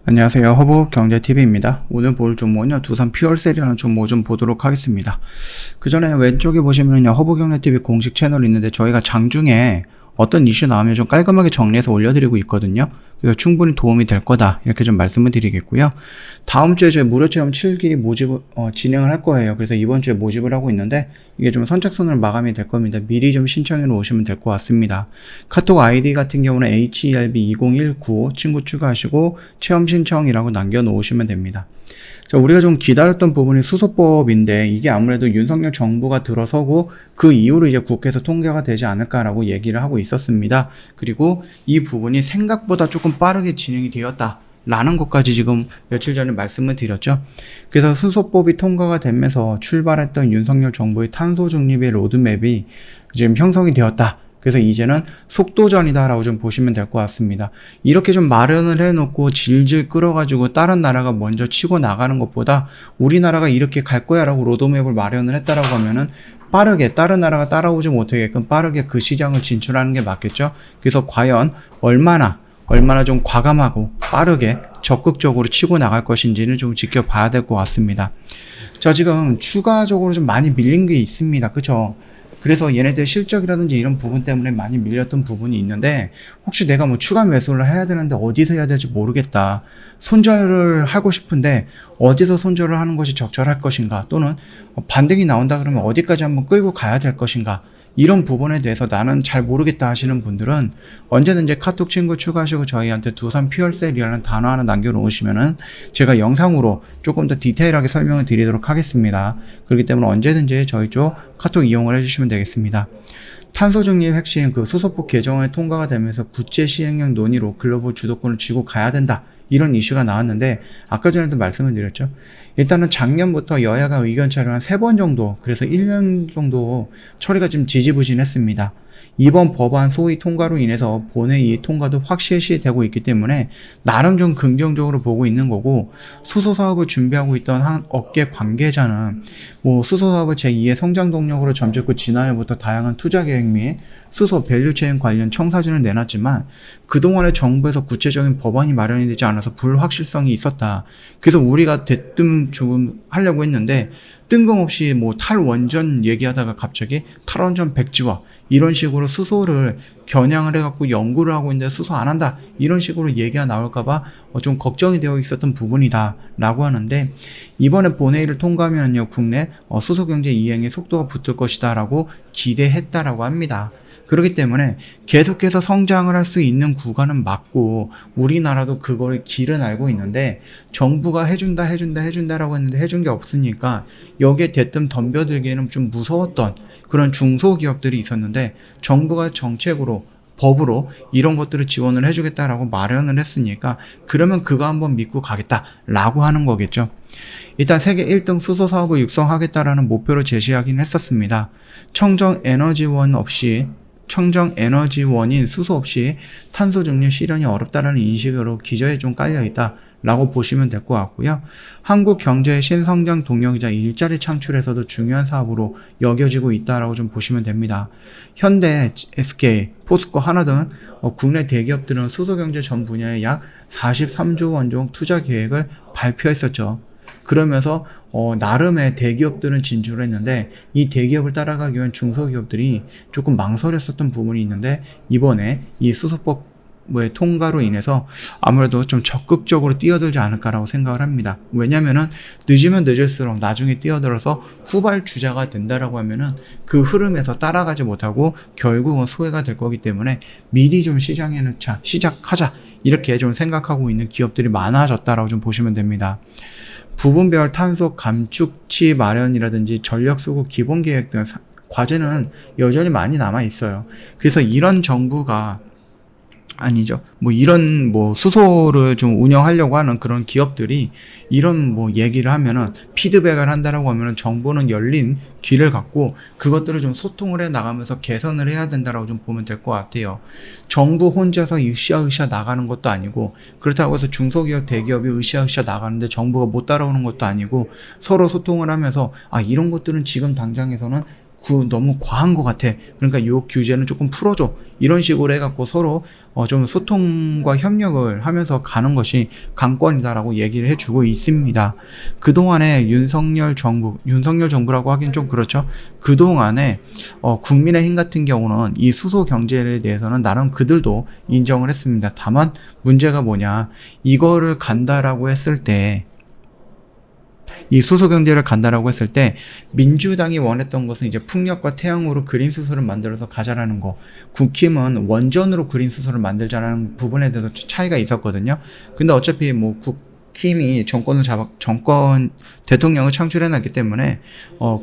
안녕하세요. 허브경제TV입니다. 오늘 볼 종목은요, 두산 퓨얼셀이라는 종목 좀 보도록 하겠습니다. 그 전에 왼쪽에 보시면요, 허브경제TV 공식 채널이 있는데 저희가 장중에 어떤 이슈 나오면 좀 깔끔하게 정리해서 올려드리고 있거든요. 그래서 충분히 도움이 될 거다, 이렇게 좀 말씀을 드리겠고요. 다음 주에 저희 무료체험 7기 모집을 진행을 할 거예요. 그래서 이번 주에 모집을 하고 있는데 이게 좀 선착순으로 마감이 될 겁니다. 미리 좀 신청해 놓으시면 될 것 같습니다. 카톡 아이디 같은 경우는 HERB2019 친구 추가하시고 체험 신청이라고 남겨 놓으시면 됩니다. 자, 우리가 좀 기다렸던 부분이 수소법인데 이게 아무래도 윤석열 정부가 들어서고 그 이후로 이제 국회에서 통과가 되지 않을까라고 얘기를 하고 있었습니다. 그리고 이 부분이 생각보다 조금 빠르게 진행이 되었다 라는 것까지 지금 며칠 전에 말씀을 드렸죠. 그래서 수소법이 통과가 되면서 출발했던 윤석열 정부의 탄소 중립의 로드맵이 지금 형성이 되었다. 그래서 이제는 속도전이다라고 좀 보시면 될 것 같습니다. 이렇게 좀 마련을 해놓고 질질 끌어가지고 다른 나라가 먼저 치고 나가는 것보다 우리나라가 이렇게 갈 거야라고 로드맵을 마련을 했다라고 하면은 빠르게 다른 나라가 따라오지 못하게끔 빠르게 그 시장을 진출하는 게 맞겠죠. 그래서 과연 얼마나 좀 과감하고 빠르게 적극적으로 치고 나갈 것인지는 좀 지켜봐야 될 것 같습니다. 자, 지금 추가적으로 좀 많이 밀린 게 있습니다. 그쵸? 그래서 얘네들 실적이라든지 이런 부분 때문에 많이 밀렸던 부분이 있는데, 혹시 내가 뭐 추가 매수를 해야 되는데 어디서 해야 될지 모르겠다, 손절을 하고 싶은데 어디서 손절을 하는 것이 적절할 것인가, 또는 반등이 나온다 그러면 어디까지 한번 끌고 가야 될 것인가, 이런 부분에 대해서 나는 잘 모르겠다 하시는 분들은 언제든지 카톡 친구 추가하시고 저희한테 두산 퓨얼셀이라는 단어 하나 남겨놓으시면은 제가 영상으로 조금 더 디테일하게 설명을 드리도록 하겠습니다. 그렇기 때문에 언제든지 저희 쪽 카톡 이용을 해주시면 되겠습니다. 탄소 중립 핵심 그 수소법 개정안이 통과가 되면서 국제 시행령 논의로 글로벌 주도권을 쥐고 가야 된다, 이런 이슈가 나왔는데, 아까 전에도 말씀을 드렸죠. 일단은 작년부터 여야가 의견 차를 한 3번 정도, 그래서 1년 정도 처리가 좀 지지부진했습니다. 이번 법안 소위 통과로 인해서 본회의 통과도 확실시되고 있기 때문에 나름 좀 긍정적으로 보고 있는 거고, 수소 사업을 준비하고 있던 한 업계 관계자는 뭐 수소 사업을 제2의 성장 동력으로 점찍고 지난해부터 다양한 투자 계획 및 수소 밸류체인 관련 청사진을 내놨지만 그동안에 정부에서 구체적인 법안이 마련이 되지 않아서 불확실성이 있었다. 그래서 우리가 대뜸 좀 하려고 했는데 뜬금없이 뭐 탈원전 얘기하다가 갑자기 탈원전 백지화 이런 식으로 수소를 겨냥을 해갖고 연구를 하고 있는데 수소 안 한다, 이런 식으로 얘기가 나올까봐 좀 걱정이 되어 있었던 부분이다 라고 하는데, 이번에 본회의를 통과하면요 국내 수소 경제 이행의 속도가 붙을 것이다 라고 기대했다라고 합니다. 그렇기 때문에 계속해서 성장을 할 수 있는 구간은 맞고 우리나라도 그거를 길은 알고 있는데, 정부가 해준다라고 했는데 해준 게 없으니까 여기에 대뜸 덤벼들기에는 좀 무서웠던 그런 중소기업들이 있었는데, 정부가 정책으로 법으로 이런 것들을 지원을 해주겠다라고 마련을 했으니까 그러면 그거 한번 믿고 가겠다라고 하는 거겠죠. 일단 세계 1등 수소 사업을 육성하겠다라는 목표를 제시하긴 했었습니다. 청정 에너지원인 수소 없이 탄소 중립 실현이 어렵다라는 인식으로 기저에 좀 깔려있다 라고 보시면 될 것 같고요. 한국 경제의 신성장 동력이자 일자리 창출에서도 중요한 사업으로 여겨지고 있다라고 좀 보시면 됩니다. 현대, SK, 포스코, 하나 등 국내 대기업들은 수소경제 전 분야에 약 43조 원 정도 투자 계획을 발표했었죠. 그러면서 나름의 대기업들은 진출을 했는데 이 대기업을 따라가기 위한 중소기업들이 조금 망설였었던 부분이 있는데, 이번에 이 수소법의 통과로 인해서 아무래도 좀 적극적으로 뛰어들지 않을까라고 생각을 합니다. 왜냐면은 늦으면 늦을수록 나중에 뛰어들어서 후발주자가 된다라고 하면은 그 흐름에서 따라가지 못하고 결국은 소외가 될 거기 때문에 미리 좀 시장에 넣자, 시작하자, 이렇게 좀 생각하고 있는 기업들이 많아졌다라고 좀 보시면 됩니다. 부분별 탄소 감축치 마련이라든지 전력 수급 기본 계획 등 과제는 여전히 많이 남아 있어요. 그래서 이런 정부가 아니죠. 이런 수소를 좀 운영하려고 하는 그런 기업들이 이런 얘기를 하면은, 피드백을 한다라고 하면은 정부는 열린 귀를 갖고 그것들을 좀 소통을 해 나가면서 개선을 해야 된다라고 좀 보면 될 것 같아요. 정부 혼자서 으쌰으쌰 나가는 것도 아니고, 그렇다고 해서 중소기업 대기업이 으쌰으쌰 나가는데 정부가 못 따라오는 것도 아니고, 서로 소통을 하면서 이런 것들은 지금 당장에서는 너무 과한 것 같아. 그러니까 요 규제는 조금 풀어줘. 이런 식으로 해갖고 서로 좀 소통과 협력을 하면서 가는 것이 관건이다라고 얘기를 해주고 있습니다. 그동안에 윤석열 정부라고 하긴 좀 그렇죠. 그동안에 국민의힘 같은 경우는 이 수소 경제에 대해서는 나름 그들도 인정을 했습니다. 다만 문제가 뭐냐, 이거를 간다라고 했을 때, 이 수소 경제를 간다라고 했을 때 민주당이 원했던 것은 이제 풍력과 태양으로 그린 수소를 만들어서 가자라는 거, 국힘은 원전으로 그린 수소를 만들자라는 부분에 대해서 차이가 있었거든요. 근데 어차피 뭐 국힘이 대통령을 창출해놨기 때문에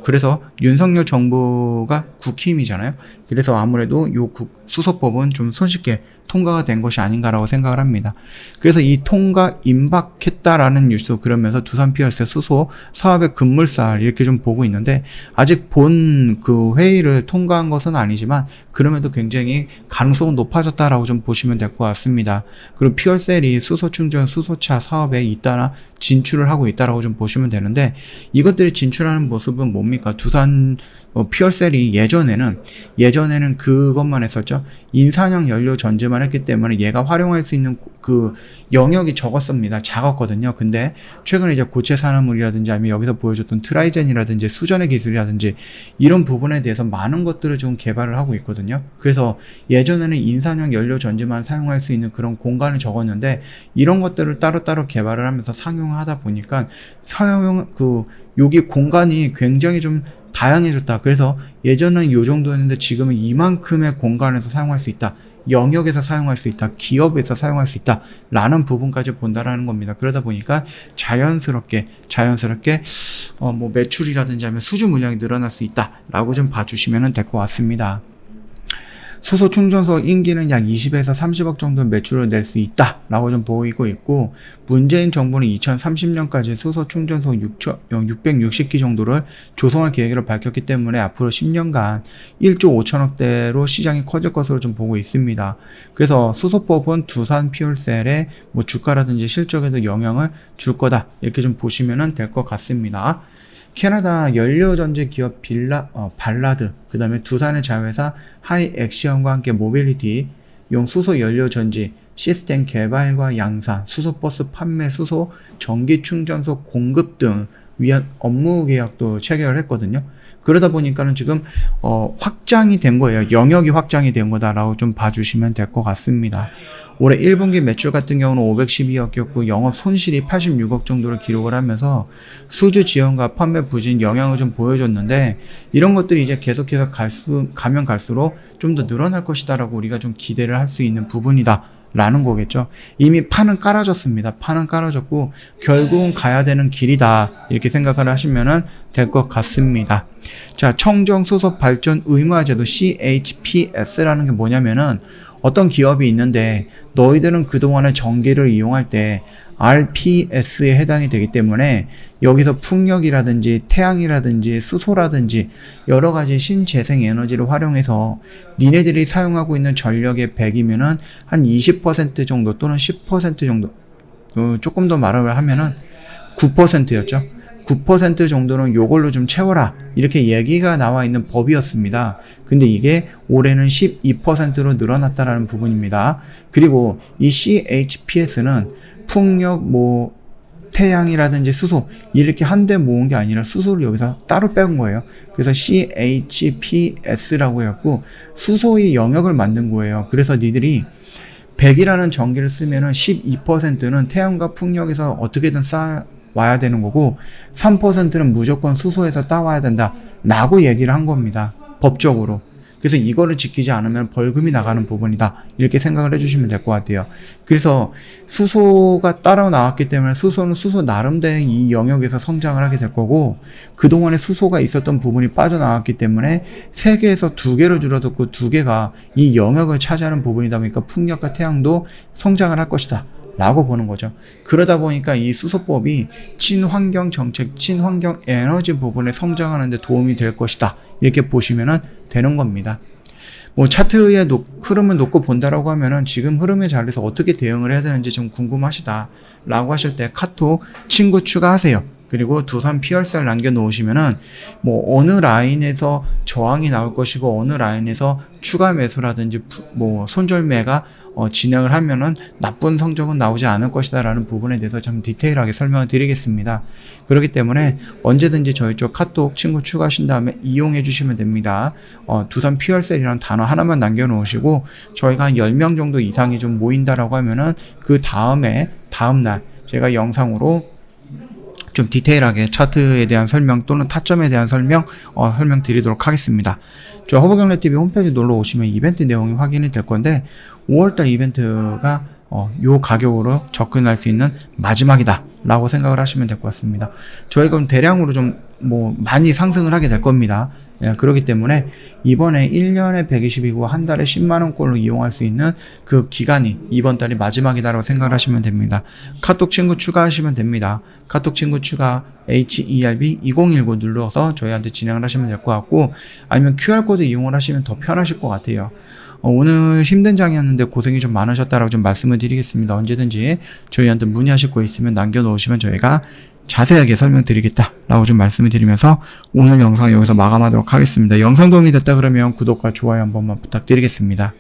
그래서 윤석열 정부가 국힘이잖아요. 그래서 아무래도 요 수소법은 좀 손쉽게 통과가 된 것이 아닌가라고 생각을 합니다. 그래서 이 통과 임박했다라는 뉴스, 그러면서 두산 피어스 수소 사업의 급물살 이렇게 좀 보고 있는데, 아직 본 그 회의를 통과한 것은 아니지만 그럼에도 굉장히 가능성은 높아졌다라고 좀 보시면 될 것 같습니다. 그리고 피어셀이 수소 충전 수소차 사업에 잇따라 진출을 하고 있다라고 좀 보시면 되는데, 이것들이 진출하는 모습은 뭡니까? 두산 피어셀이 예전에는 그것만 했었죠. 인산형 연료 전지만 했기 때문에 얘가 활용할 수 있는 그 영역이 작았거든요. 근데 최근에 이제 고체 산화물이라든지 아니면 여기서 보여줬던 트라이젠이라든지 수전의 기술이라든지 이런 부분에 대해서 많은 것들을 좀 개발을 하고 있거든요. 그래서 예전에는 인산형 연료 전지만 사용할 수 있는 그런 공간이 적었는데, 이런 것들을 따로따로 개발을 하면서 상용하다 보니까 여기 공간이 굉장히 좀 다양해졌다. 그래서 예전은 이 정도였는데 지금은 이만큼의 공간에서 사용할 수 있다. 영역에서 사용할 수 있다. 기업에서 사용할 수 있다. 라는 부분까지 본다라는 겁니다. 그러다 보니까 자연스럽게 뭐 매출이라든지 하면 수주 물량이 늘어날 수 있다. 라고 좀 봐주시면 될 것 같습니다. 수소 충전소 임기는 약 20에서 30억 정도 매출을 낼 수 있다 라고 좀 보이고 있고, 문재인 정부는 2030년까지 수소 충전소 660기 정도를 조성할 계획을 밝혔기 때문에 앞으로 10년간 1조 5천억대로 시장이 커질 것으로 좀 보고 있습니다. 그래서 수소법은 두산 퓨얼셀의 뭐 주가라든지 실적에도 영향을 줄 거다, 이렇게 좀 보시면 될 것 같습니다. 캐나다 연료전지 기업 발라드, 그 다음에 두산의 자회사 하이액시언과 함께 모빌리티 용 수소 연료전지 시스템 개발과 양산, 수소버스 판매, 수소 전기 충전소 공급 등 위한 업무 계약도 체결을 했거든요. 그러다 보니까는 지금 확장이 된 거예요. 영역이 확장이 된 거다라고 좀 봐주시면 될 것 같습니다. 올해 1분기 매출 같은 경우는 512억이었고 영업 손실이 86억 정도를 기록을 하면서 수주 지연과 판매 부진 영향을 좀 보여줬는데, 이런 것들이 이제 계속해서 가면 갈수록 좀 더 늘어날 것이다라고 우리가 좀 기대를 할 수 있는 부분이다 라는 거겠죠. 이미 판은 깔아졌습니다. 판은 깔아졌고 결국은 가야 되는 길이다, 이렇게 생각을 하시면 될 것 같습니다. 자, 청정수소 발전 의무화제도 CHPS라는 게 뭐냐면은, 어떤 기업이 있는데 너희들은 그동안에 전기를 이용할 때 RPS에 해당이 되기 때문에 여기서 풍력이라든지 태양이라든지 수소라든지 여러 가지 신재생 에너지를 활용해서 니네들이 사용하고 있는 전력의 100이면은 한 20% 정도 또는 10% 정도, 조금 더 말을 하면은 9%였죠. 9% 정도는 요걸로 좀 채워라, 이렇게 얘기가 나와 있는 법이었습니다. 근데 이게 올해는 12%로 늘어났다라는 부분입니다. 그리고 이 CHPS는 풍력, 태양이라든지 수소 이렇게 한데 모은 게 아니라 수소를 여기서 따로 빼온 거예요. 그래서 CHPS라고 해갖고 수소의 영역을 만든 거예요. 그래서 니들이 100이라는 전기를 쓰면은 12%는 태양과 풍력에서 어떻게든 와야 되는 거고 3%는 무조건 수소에서 따와야 된다 라고 얘기를 한 겁니다, 법적으로. 그래서 이거를 지키지 않으면 벌금이 나가는 부분이다, 이렇게 생각을 해주시면 될 것 같아요. 그래서 수소가 따라 나왔기 때문에 수소는 수소 나름대로 이 영역에서 성장을 하게 될 거고, 그동안에 수소가 있었던 부분이 빠져나왔기 때문에 3개에서 2개로 줄어들고 2개가 이 영역을 차지하는 부분이다 보니까 풍력과 태양도 성장을 할 것이다 라고 보는 거죠. 그러다 보니까 이 수소법이 친환경 정책, 친환경 에너지 부분에 성장하는 데 도움이 될 것이다, 이렇게 보시면 되는 겁니다. 차트의 흐름을 놓고 본다라고 하면은 지금 흐름에 잘해서 어떻게 대응을 해야 되는지 좀 궁금하시다 라고 하실 때 카톡 친구 추가하세요. 그리고 두산 피얼셀 남겨놓으시면은 뭐 어느 라인에서 저항이 나올 것이고 어느 라인에서 추가 매수라든지 뭐 손절매가 진행을 하면은 나쁜 성적은 나오지 않을 것이다라는 부분에 대해서 좀 디테일하게 설명을 드리겠습니다. 그렇기 때문에 언제든지 저희 쪽 카톡 친구 추가하신 다음에 이용해 주시면 됩니다. 두산 피얼셀이라는 단어 하나만 남겨놓으시고 저희가 한 10명 정도 이상이 좀 모인다라고 하면은 그 다음날 제가 영상으로 좀 디테일하게 차트에 대한 설명 또는 타점에 대한 설명 드리도록 하겠습니다. 저 허브경제TV 홈페이지 놀러 오시면 이벤트 내용이 확인이 될 건데 5월달 이벤트가 요 가격으로 접근할 수 있는 마지막이다 라고 생각을 하시면 될 것 같습니다. 저희가 대량으로 좀 많이 상승을 하게 될 겁니다. 예, 그렇기 때문에 이번에 1년에 120이고 한 달에 10만원꼴로 이용할 수 있는 그 기간이 이번 달이 마지막이다라고 생각을 하시면 됩니다. 카톡 친구 추가하시면 됩니다. 카톡 친구 추가 HERB2019 눌러서 저희한테 진행을 하시면 될 것 같고, 아니면 QR코드 이용을 하시면 더 편하실 것 같아요. 오늘 힘든 장이었는데 고생이 좀 많으셨다라고 좀 말씀을 드리겠습니다. 언제든지 저희한테 문의하실 거 있으면 남겨놓으시면 저희가 자세하게 설명드리겠다라고 좀 말씀을 드리면서 오늘 영상 여기서 마감하도록 하겠습니다. 영상 도움이 됐다 그러면 구독과 좋아요 한 번만 부탁드리겠습니다.